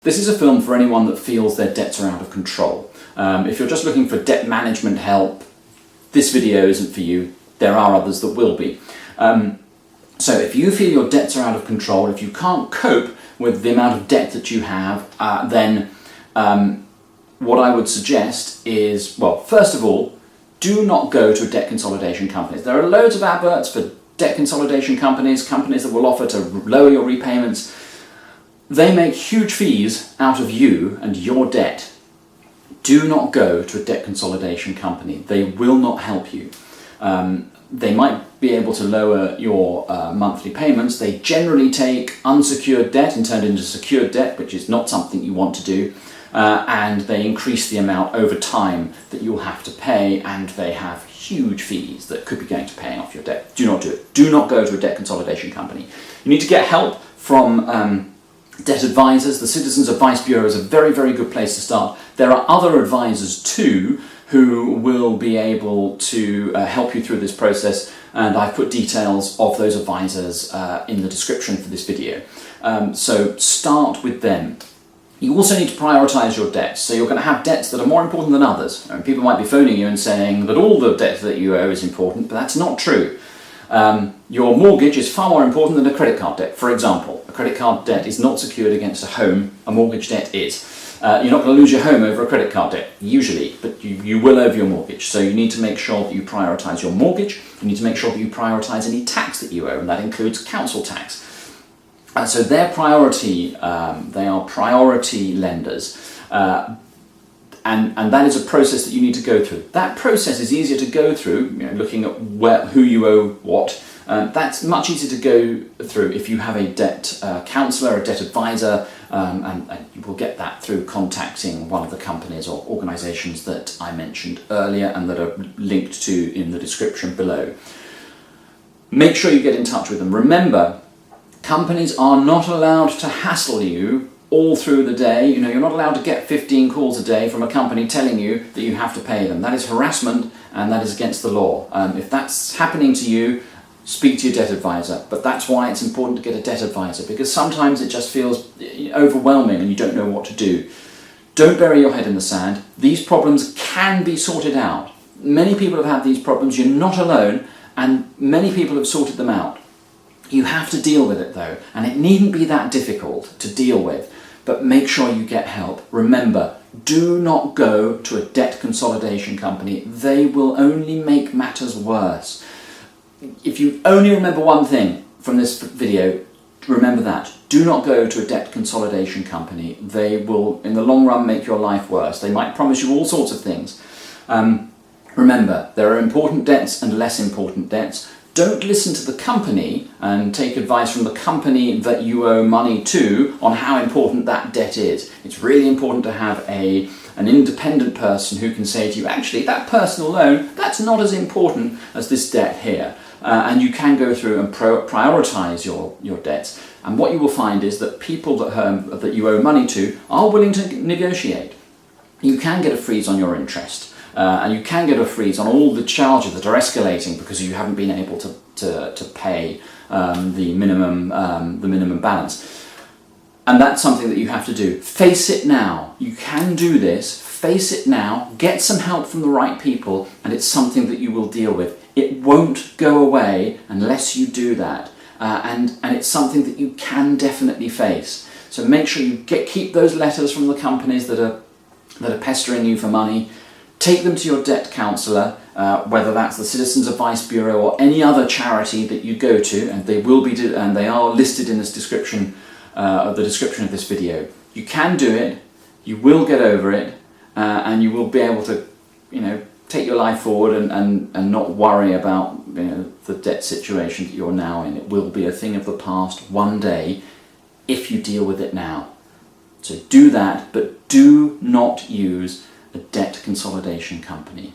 This is a film for anyone that feels their debts are out of control. If you're just looking for debt management help, this video isn't for you. There are others that will be. So if you feel your debts are out of control, if you can't cope with the amount of debt that you have, then what I would suggest is, well, first of all, do not go to a debt consolidation company. There are loads of adverts for debt consolidation companies that will offer to lower your repayments. They make huge fees out of you and your debt. Do not go to a debt consolidation company. They will not help you. They might be able to lower your monthly payments. They generally take unsecured debt and turn it into secured debt, which is not something you want to do. And they increase the amount over time that you'll have to pay, and they have huge fees that could be going to paying off your debt. Do not do it. Do not go to a debt consolidation company. You need to get help from debt advisors. The Citizens Advice Bureau is a very, very good place to start. There are other advisors too who will be able to help you through this process, and I've put details of those advisors in the description for this video. So start with them. You also need to prioritise your debts. So you're going to have debts that are more important than others. And people might be phoning you and saying that all the debt that you owe is important, but that's not true. Your mortgage is far more important than a credit card debt. For example, a credit card debt is not secured against a home. A mortgage debt is. You're not going to lose your home over a credit card debt, usually, but you will over your mortgage. So you need to make sure that you prioritise your mortgage. You need to make sure that you prioritise any tax that you owe, and that includes council tax. So they're priority, they are priority lenders. And that is a process that you need to go through. That process is easier to go through, looking at who you owe what. That's much easier to go through if you have a debt counsellor, a debt advisor, and you will get that through contacting one of the companies or organisations that I mentioned earlier and that are linked to in the description below. Make sure you get in touch with them. Remember, companies are not allowed to hassle you all through the day. You're not allowed to get 15 calls a day from a company telling you that you have to pay them. That is harassment, and that is against the law. If that's happening to you, speak to your debt advisor. But that's why it's important to get a debt advisor, because sometimes it just feels overwhelming and you don't know what to do. Don't bury your head in the sand. These problems can be sorted out. Many people have had these problems. You're not alone, and many people have sorted them out. You have to deal with it though, and it needn't be that difficult to deal with, but make sure you get help. Remember, do not go to a debt consolidation company. They will only make matters worse. If you only remember one thing from this video, remember that. Do not go to a debt consolidation company. They will, in the long run, make your life worse. They might promise you all sorts of things. Remember, there are important debts and less important debts. Don't listen to the company and take advice from the company that you owe money to on how important that debt is. It's really important to have an independent person who can say to you, actually, that personal loan, that's not as important as this debt here. And you can go through and prioritise your debts. And what you will find is that people that you owe money to are willing to negotiate. You can get a freeze on your interest. And you can get a freeze on all the charges that are escalating because you haven't been able to pay the minimum balance. And that's something that you have to do. Face it now. You can do this. Face it now. Get some help from the right people, and it's something that you will deal with. It won't go away unless you do that. And it's something that you can definitely face. So make sure you keep those letters from the companies that are pestering you for money. Take them to your debt counsellor, whether that's the Citizens Advice Bureau or any other charity that you go to, and they are listed in this description, the description of this video. You can do it. You will get over it, and you will be able to, take your life forward and not worry about the debt situation that you're now in. It will be a thing of the past one day if you deal with it now. So do that, but do not use a debt consolidation company.